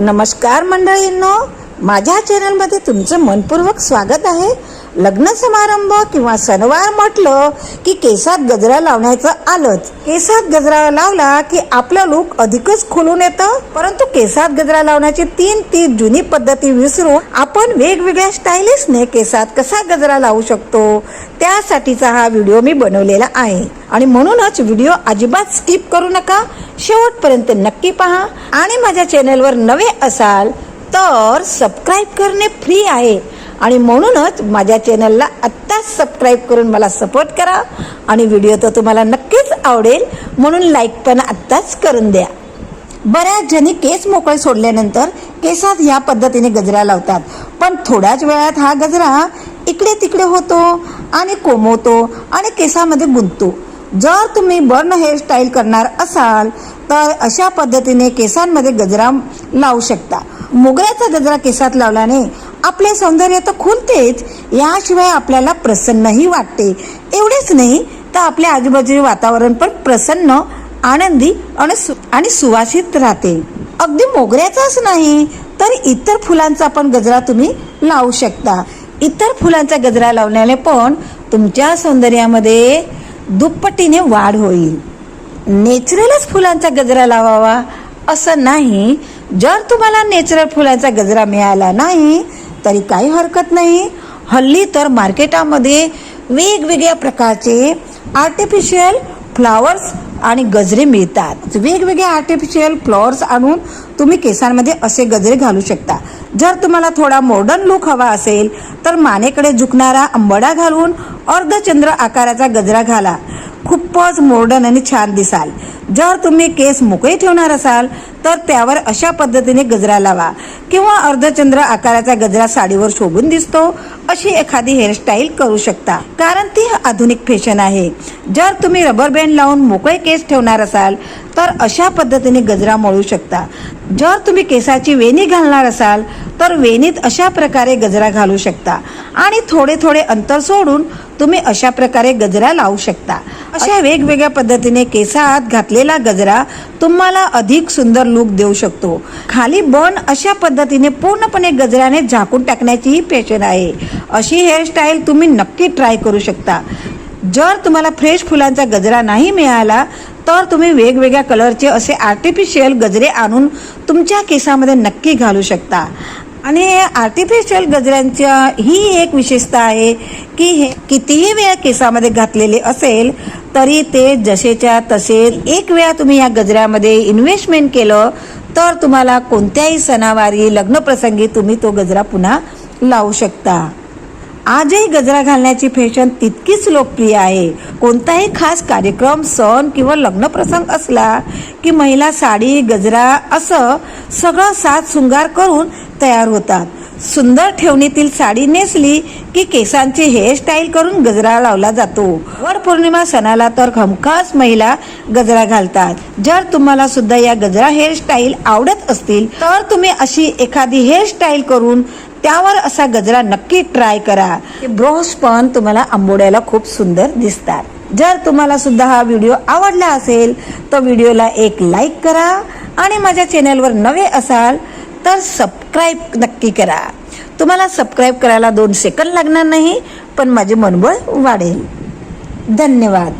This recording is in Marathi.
नमस्कार मंडळींनो, माझ्या चॅनलमध्ये तुमचं मनपूर्वक स्वागत आहे। लग्न समारंभ किंवा सणवार म्हटलं की केसात गजरा लावण्याचं आलंच। केसात गजरा लावला की आपलं लुक अधिकच खुलून येतं। परंतु केसात गजरा लावण्याची ती जुनी पद्धती विसरून आपण वेगवेगळ्या स्टाईलिशने केसात कसा गजरा लावू शकतो त्यासाठीचा हा व्हिडिओ मी बनवलेला आहे। आणि म्हणूनच व्हिडिओ अजिबात स्किप करू नका, शेवटपर्यंत नक्की पहा। आणि माझ्या चॅनलवर नवे असाल तर सबस्क्राइब करणे फ्री आहे आणि म्हणूनच माझ्या चॅनलला आत्ताच सबस्क्राइब करून मला सपोर्ट करा। आणि व्हिडिओ तर तुम्हाला नक्कीच आवडेल म्हणून लाईक पण आत्ताच करून द्या। बऱ्याच जणी केस मोकळे सोडल्यानंतर केसात या पद्धतीने गजरा लावतात, पण थोड्याच वेळात हा गजरा इकडे तिकडे होतो आणि कोंबवतो आणि केसामध्ये गुंततो। जर तुम्ही बर्न हेअरस्टाईल करणार असाल तर अशा पद्धतीने केसांमध्ये गजरा लावू शकता। मोगऱ्याचा गजरा केसात लावल्याने आपले सौंदर्य तर खुलतेच, याशिवाय आपल्याला प्रसन्नही वाटते। एवढेच नाही तर आपल्या आजूबाजूचे वातावरण पण प्रसन्न, आनंदी आणि सुवासित राहते। अगदी मोगऱ्याचाच नाही तर इतर फुलांचा पण गजरा तुम्ही लावू शकता। इतर फुलांचा गजरा लावल्याने पण तुमच्या सौंदर्यामध्ये दुप्पटीने वाढ होईल। नॅचरलच फुलांचा गजरा लावावा असं नाही। जर तुम्हाला नॅचरल फुलांचा गजरा मिळाला नाही तरी काही हरकत नाही। हल्ली तर मार्केटामध्ये वेगवेगळ्या प्रकारचे आर्टिफिशियल फ्लावर्स आणि गजरे मिळतात। वेगवेगळे आर्टिफिशियल फ्लॉवर्स आणून तुम्ही केसांमध्ये असे गजरे घालू शकता। जर तुम्हाला थोडा मॉडर्न लुक हवा असेल तर मानेकडे झुकणारा अंबाडा घालून अर्धचंद्र आकाराचा गजरा घाला, खूपच मॉडर्न आणि छान दिसाल। जर तुम्ही केस मोकळे ठेवणार असाल तर त्यावर अशा पद्धतीने गजरा लावा किंवा अर्धचंद्र आकाराचा गजरा साडीवर शोभून दिसतो अशी एखादी हेअरस्टाईल करू शकता, कारण ती आधुनिक फॅशन आहे। जर तुम्ही रबर बँड लावून मोकळे केस ठेवणार असाल तर अशा पद्धतीने गजरा मळू शकता। जर तुम्ही केसाची वेणी घालणार असाल तर वेणीत अशा प्रकारे गजरा घालू शकता आणि थोडे थोडे अंतर सोडून तुम्ही अशा प्रकारे गजरा लावू शकता। अशा वेगवेगळ्या पद्धतीने केसात घातलेला गजरा तुम्हाला अधिक सुंदर लुक देऊ शकतो। खाली बन अशा पद्धतीने पूर्णपणे गजऱ्याने झाकून टाकण्याची ही फॅशन आहे। अशी हेअरस्टाईल तुम्ही नक्की ट्राय करू शकता। जर तुम्हाला फ्रेश फुलांचा गजरा नाही मिळाला तर तुम्ही वेगवेगळ्या कलरचे असे आर्टिफिशियल गजरे आणून तुमच्या केसामध्ये नक्की घालू शकता। आणि आर्टिफिशियल गजऱ्यांच्या ही एक विशेषता आहे की हे कितीही वेळा केसामध्ये घातलेले असेल तरी ते जसेच्या तसे एक वेळा तुम्ही या गजऱ्यामध्ये इन्व्हेस्टमेंट केलं तर तुम्हाला कोणत्याही सणावारी लग्नप्रसंगी तुम्ही तो गजरा पुन्हा लावू शकता। आजही गजरा घालण्याची फॅशन तितकीच लोकप्रिय आहे। कोणताही खास कार्यक्रम, सण किंवा लग्न प्रसंग असला की महिला साडी, गजरा असं सगळं साज शृंगार करून तयार होतात। सुंदर ठेवणीतील साडी नेसली की केसांची हेअरस्टाईल करून गजरा लावला जातो। वड पौर्णिमा सणाला तर हमखास महिला गजरा घालतात। जर तुम्हाला सुद्धा या गजरा हेअरस्टाईल आवडत असतील तर तुम्ही अशी एखादी हेअरस्टाईल करून त्यावर असा गजरा नक्की ट्राय करा। ब्रोस पण तुम्हाला आंबोड्याला खूप सुंदर दिसतात। जर तुम्हाला सुद्धा हा व्हिडिओ आवडला असेल तर व्हिडिओला एक लाईक करा आणि माझ्या चॅनलवर नवे असाल तर सबस्क्राइब नक्की करा। तुम्हाला सबस्क्राइब करायला 2 सेकंद लागणार नाही, पण माझे मनबळ वाढेल। धन्यवाद।